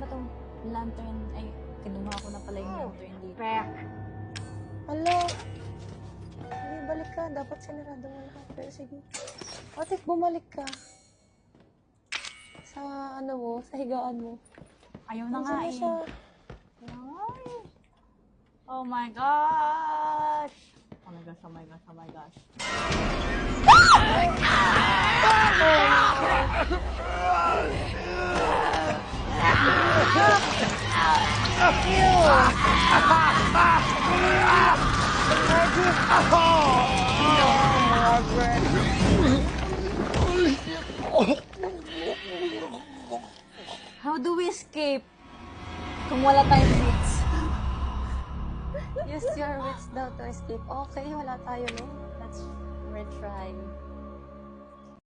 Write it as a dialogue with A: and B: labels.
A: ba tong lantern? Ay, kinuha ko na pala yung lantern dito.
B: Hala. Sige, balik ka. Dapat sinarado mo lahat. Pero sige. Otik, bumalik ka. Sa ano mo, sa higaan mo.
A: Ayaw na nga
B: Nasaan na
A: eh.
B: siya?
A: Ay. Oh my gosh! Oh my gosh, oh my gosh, oh my gosh. How do we escape kung wala tayong wits?
B: Use your wits daw to escape. Okay, wala tayo, no?
A: Let's retry.